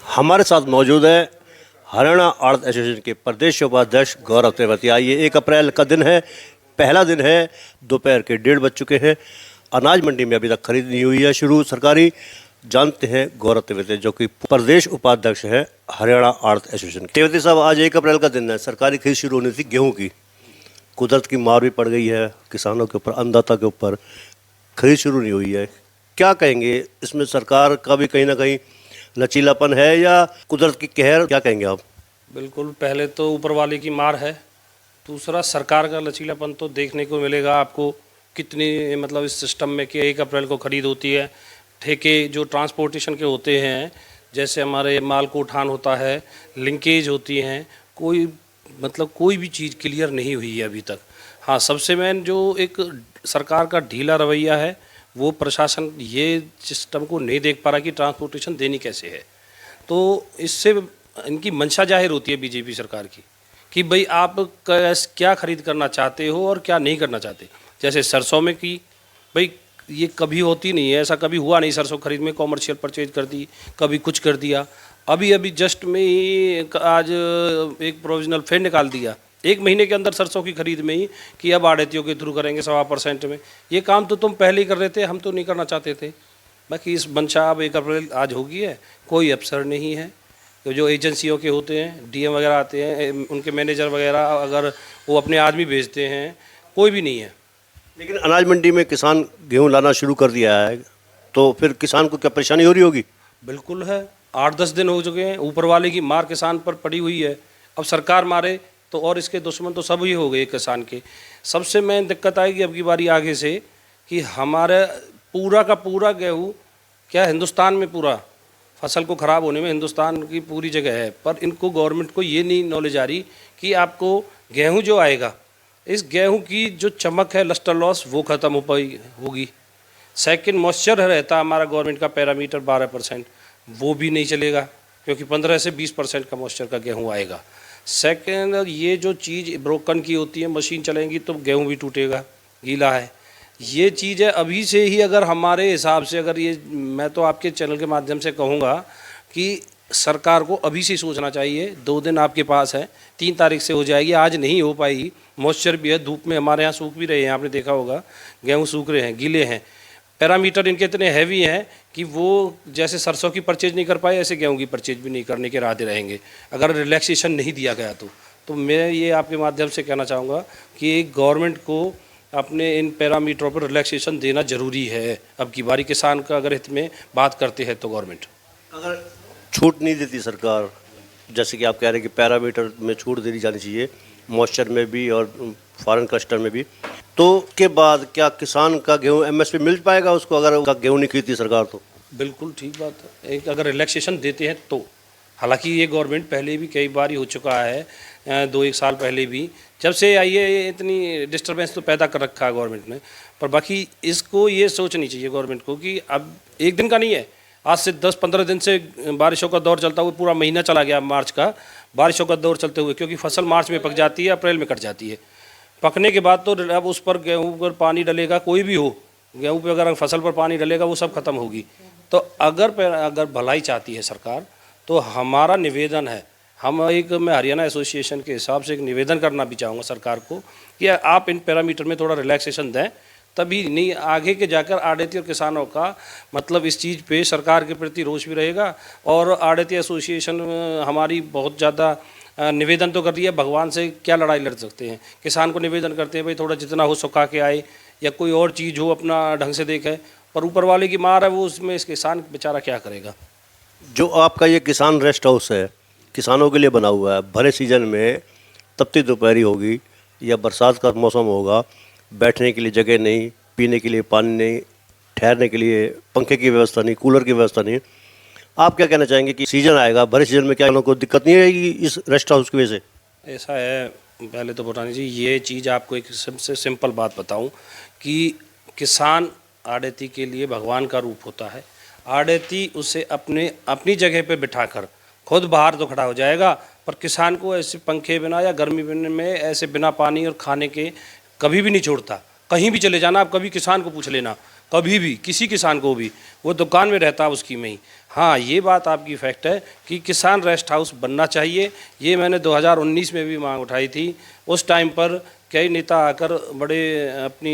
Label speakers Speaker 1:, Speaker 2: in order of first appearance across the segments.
Speaker 1: हमारे साथ मौजूद है हरियाणा आड़त एसोसिएशन के प्रदेश उपाध्यक्ष गौरव तेवतिया। ये 1 अप्रैल का दिन है, पहला दिन है, दोपहर के 1:30 बज चुके हैं। अनाज मंडी में अभी तक खरीद नहीं हुई है शुरू सरकारी। जानते हैं गौरव तेवतिया जो कि प्रदेश उपाध्यक्ष है हरियाणा आड़त एसोसिएशन के। तेवतिया साहब, आज 1 अप्रैल का दिन है, सरकारी खरीद शुरू होनी थी गेहूँ की। कुदरत की मार भी पड़ गई है किसानों के ऊपर, अन्नदाता के ऊपर। खरीद शुरू नहीं हुई है, क्या कहेंगे इसमें? सरकार का भी कहीं ना कहीं लचीलापन है या कुदरत की कहर, क्या कहेंगे आप?
Speaker 2: बिल्कुल, पहले तो ऊपर वाले की मार है, दूसरा सरकार का लचीलापन तो देखने को मिलेगा आपको। कितनी मतलब इस सिस्टम में कि 1 अप्रैल को खरीद होती है, ठेके जो ट्रांसपोर्टेशन के होते हैं, जैसे हमारे माल को उठान होता है, लिंकेज होती हैं, कोई भी चीज़ क्लियर नहीं हुई है अभी तक। हाँ, सबसे मेन जो एक सरकार का ढीला रवैया है, वो प्रशासन ये सिस्टम को नहीं देख पा रहा कि ट्रांसपोर्टेशन देनी कैसे है। तो इससे इनकी मंशा जाहिर होती है बीजेपी सरकार की कि भाई आप क्या खरीद करना चाहते हो और क्या नहीं करना चाहते। जैसे सरसों में की, भाई ये कभी होती नहीं है, ऐसा कभी हुआ नहीं। सरसों खरीद में कॉमर्शियल परचेज कर दी, कभी कुछ कर दिया। अभी जस्ट में ही आज एक प्रोविजनल फेड निकाल दिया 1 महीने के अंदर सरसों की खरीद में ही कि अब आड़तियों के थ्रू करेंगे 1.25% में। ये काम तो तुम पहले ही कर रहे थे, हम तो नहीं करना चाहते थे। बाकी इस मंशा अब 1 अप्रैल आज होगी है, कोई अफसर नहीं है। तो जो एजेंसियों के होते हैं, डीएम वगैरह आते हैं, उनके मैनेजर वगैरह अगर वो अपने आदमी भेजते हैं, कोई भी नहीं है।
Speaker 1: लेकिन अनाज मंडी में किसान गेहूं लाना शुरू कर दिया है, तो फिर किसान को क्या परेशानी हो रही होगी?
Speaker 2: बिल्कुल है, 8-10 दिन हो चुके हैं, ऊपर वाले की मार किसान पर पड़ी हुई है। अब सरकार मारे तो और इसके दुश्मन तो सब ही हो गए किसान के। सबसे मेन दिक्कत आएगी अब की बारी आगे से कि हमारे पूरा का पूरा गेहूँ, क्या हिंदुस्तान में पूरा फसल को ख़राब होने में हिंदुस्तान की पूरी जगह है, पर इनको गवर्नमेंट को ये नहीं नॉलेज आ रही कि आपको गेहूँ जो आएगा, इस गेहूँ की जो चमक है, लस्टर लॉस, वो ख़त्म हो पाई होगी। सेकंड, मॉइस्चर रहता हमारा गवर्नमेंट का पैरामीटर 12%, वो भी नहीं चलेगा क्योंकि 15 से 20% का मॉइस्चर का गेहूँ आएगा। सेकंड, ये जो चीज़ ब्रोकन की होती है, मशीन चलेंगी तो गेहूँ भी टूटेगा, गीला है। ये चीज़ है, अभी से ही अगर हमारे हिसाब से, अगर ये मैं तो आपके चैनल के माध्यम से कहूँगा कि सरकार को अभी से सोचना चाहिए। 2 दिन आपके पास है, 3 तारीख से हो जाएगी, आज नहीं हो पाएगी। मॉइस्चर भी है, धूप में हमारे यहाँ सूख भी रहे हैं, आपने देखा होगा गेहूँ सूख रहे हैं, गीले हैं। पैरामीटर इनके इतने हैवी हैं कि वो जैसे सरसों की परचेज नहीं कर पाए, ऐसे गेहूँ की परचेज भी नहीं करने के इरादे रहेंगे अगर रिलैक्सेशन नहीं दिया गया तो मैं ये आपके माध्यम से कहना चाहूँगा कि गवर्नमेंट को अपने इन पैरामीटरों पर रिलैक्सेशन देना ज़रूरी है। अब की बारी किसान का अगर हित में बात करते हैं तो गवर्नमेंट
Speaker 1: अगर छूट नहीं देती सरकार, जैसे कि आप कह रहे हैं कि पैरामीटर में छूट देनी जानी चाहिए, मॉइस्चर में भी और फॉरेन क्लस्टर में भी, तो उसके बाद क्या किसान का गेहूँ एमएसपी मिल पाएगा उसको, अगर उसका गेहूँ नहीं खरीदती सरकार तो?
Speaker 2: बिल्कुल ठीक बात है, एक अगर रिलैक्सेशन देते हैं तो। हालांकि ये गवर्नमेंट पहले भी कई बार ही हो चुका है, 2-1 साल पहले भी, जब से आई है ये इतनी डिस्टर्बेंस तो पैदा कर रखा है गवर्नमेंट ने। पर बाकी इसको ये सोचनी चाहिए गवर्नमेंट को कि अब एक दिन का नहीं है, आज से 10-15 दिन से बारिशों का दौर चलता हुआ पूरा महीना चला गया, मार्च का बारिशों का दौर चलते हुए, क्योंकि फसल मार्च में पक जाती है, अप्रैल में कट जाती है। पकने के बाद तो अब उस पर गेहूँ पर पानी डलेगा, कोई भी हो, गेहूँ पे अगर फसल पर पानी डलेगा वो सब खत्म होगी। तो अगर भलाई चाहती है सरकार तो हमारा निवेदन है, मैं हरियाणा एसोसिएशन के हिसाब से एक निवेदन करना भी चाहूँगा सरकार को कि आप इन पैरामीटर में थोड़ा रिलैक्सेशन दें, तभी नहीं आगे के जाकर आड़ती और किसानों का मतलब इस चीज़ पे सरकार के प्रति रोष भी रहेगा। और आड़ती एसोसिएशन हमारी बहुत ज़्यादा निवेदन तो कर रही है, भगवान से क्या लड़ाई लड़ सकते हैं, किसान को निवेदन करते हैं भाई थोड़ा जितना हो सुखा के आए या कोई और चीज़ हो अपना ढंग से देखे, पर ऊपर वाले की मार है, वो उसमें इस किसान बेचारा क्या करेगा।
Speaker 1: जो आपका ये किसान रेस्ट हाउस है, किसानों के लिए बना हुआ है, भरे सीजन में तपती दोपहरी होगी या बरसात का मौसम होगा, बैठने के लिए जगह नहीं, पीने के लिए पानी नहीं, ठहरने के लिए पंखे की व्यवस्था नहीं, कूलर की व्यवस्था नहीं, आप क्या कहना चाहेंगे कि सीजन आएगा, भरे सीजन में क्या उनको दिक्कत नहीं आएगी इस रेस्ट हाउस की वजह से?
Speaker 2: ऐसा है, पहले तो बतानी चाहिए ये चीज़, आपको एक सबसे सिंपल बात बताऊं कि किसान आड़ती के लिए भगवान का रूप होता है। आड़ती उसे अपनी जगह पे बिठाकर खुद बाहर तो खड़ा हो जाएगा, पर किसान को ऐसे पंखे बिना या गर्मी में ऐसे बिना पानी और खाने के कभी भी नहीं छोड़ता। कहीं भी चले जाना, आप कभी किसान को पूछ लेना, कभी भी किसी किसान को भी, वो दुकान में रहता है उसकी में ही। हाँ, ये बात आपकी फैक्ट है कि किसान रेस्ट हाउस बनना चाहिए। ये मैंने 2019 में भी मांग उठाई थी। उस टाइम पर कई नेता आकर बड़े अपनी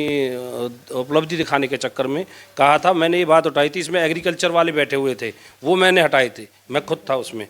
Speaker 2: उपलब्धि दिखाने के चक्कर में कहा था, मैंने ये बात उठाई थी। इसमें एग्रीकल्चर वाले बैठे हुए थे, वो मैंने हटाए थे, मैं खुद था उसमें।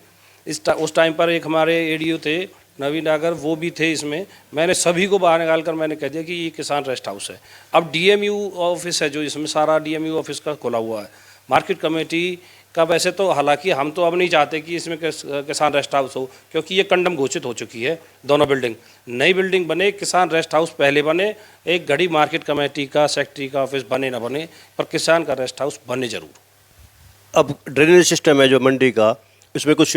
Speaker 2: उस टाइम पर एक हमारे एडीओ थे नवीन नागर, वो भी थे इसमें। मैंने सभी को बाहर निकाल कर मैंने कह दिया कि ये किसान रेस्ट हाउस है। अब डीएमयू ऑफिस है जो इसमें सारा डीएमयू ऑफिस का खुला हुआ है। मार्केट कमेटी का वैसे तो, हालांकि हम तो अब नहीं चाहते कि इसमें किसान रेस्ट हाउस हो, क्योंकि ये कंडम घोषित हो चुकी है दोनों बिल्डिंग। नई बिल्डिंग बने, किसान रेस्ट हाउस पहले बने, एक घड़ी मार्केट कमेटी का सेक्रेटरी का ऑफिस बने ना बने, पर किसान का रेस्ट हाउस बने जरूर।
Speaker 1: अब ड्रेनेज सिस्टम है जो मंडी का, इसमें कुछ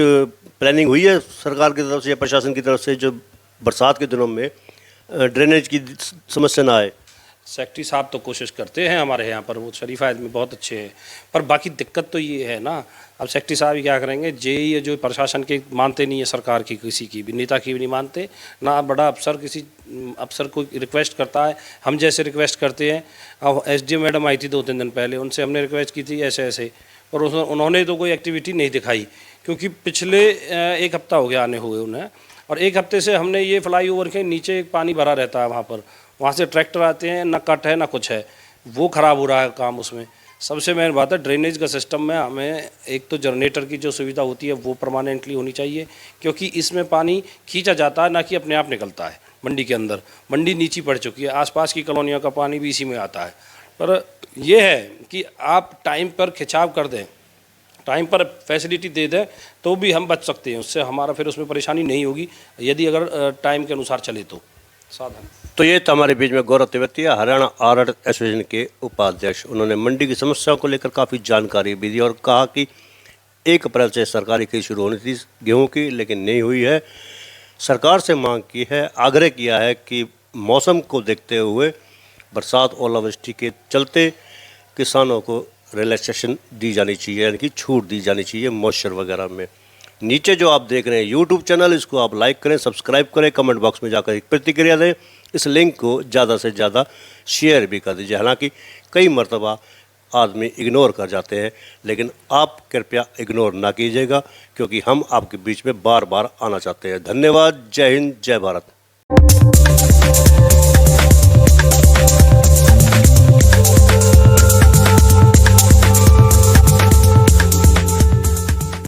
Speaker 1: प्लानिंग हुई है सरकार की तरफ से या प्रशासन की तरफ से, जो बरसात के दिनों में ड्रेनेज की समस्या ना आए?
Speaker 2: सेक्रेटरी साहब तो कोशिश करते हैं हमारे यहाँ पर, वो शरीफ आदमी बहुत अच्छे हैं, पर बाकी दिक्कत तो ये है ना, अब सेक्रेटरी साहब ही क्या करेंगे। ये जो प्रशासन के मानते नहीं है, सरकार की किसी की भी, नेता की भी नहीं मानते ना। बड़ा अफसर किसी अफसर को रिक्वेस्ट करता है, हम जैसे रिक्वेस्ट करते हैं। अब एसडीएम मैडम आई थी 2-3 दिन पहले, उनसे हमने रिक्वेस्ट की थी ऐसे ऐसे, और उन्होंने तो कोई एक्टिविटी नहीं दिखाई, क्योंकि पिछले 1 हफ्ता हो गया आने हुए उन्हें। और 1 हफ्ते से हमने ये फ्लाईओवर के नीचे पानी भरा रहता है वहाँ से ट्रैक्टर आते हैं, ना कट है ना कुछ है, वो ख़राब हो रहा है काम उसमें। सबसे मेन बात है ड्रेनेज का सिस्टम में हमें एक तो जनरेटर की जो सुविधा होती है वो परमानेंटली होनी चाहिए, क्योंकि इसमें पानी खींचा जाता है ना कि अपने आप निकलता है मंडी के अंदर। मंडी नीची पड़ चुकी है, आसपास की कॉलोनियों का पानी भी इसी में आता है। पर यह है कि आप टाइम पर खिंचाव कर दें, टाइम पर फैसिलिटी दे दें, तो भी हम बच सकते हैं उससे। हमारा फिर उसमें परेशानी नहीं होगी यदि अगर टाइम के अनुसार चले तो साधन।
Speaker 1: तो ये था हमारे बीच में गौरव तेवतिया, हरियाणा आढ़त एसोसिएशन के उपाध्यक्ष। उन्होंने मंडी की समस्याओं को लेकर काफ़ी जानकारी भी दी और कहा कि 1 अप्रैल से सरकारी खरीद शुरू होनी थी गेहूं की, लेकिन नहीं हुई है। सरकार से मांग की है, आग्रह किया है कि मौसम को देखते हुए बरसात ओलावृष्टि के चलते किसानों को रिलैक्सेशन दी जानी चाहिए, यानी कि छूट दी जानी चाहिए मॉइस्चर वगैरह में। नीचे जो आप देख रहे हैं यूट्यूब चैनल, इसको आप लाइक करें, सब्सक्राइब करें, कमेंट बॉक्स में जाकर एक प्रतिक्रिया दें। इस लिंक को ज़्यादा से ज़्यादा शेयर भी कर दीजिए। हालांकि कई मरतबा आदमी इग्नोर कर जाते हैं, लेकिन आप कृपया इग्नोर ना कीजिएगा, क्योंकि हम आपके बीच में बार बार आना चाहते हैं। धन्यवाद। जय हिंद, जय भारत।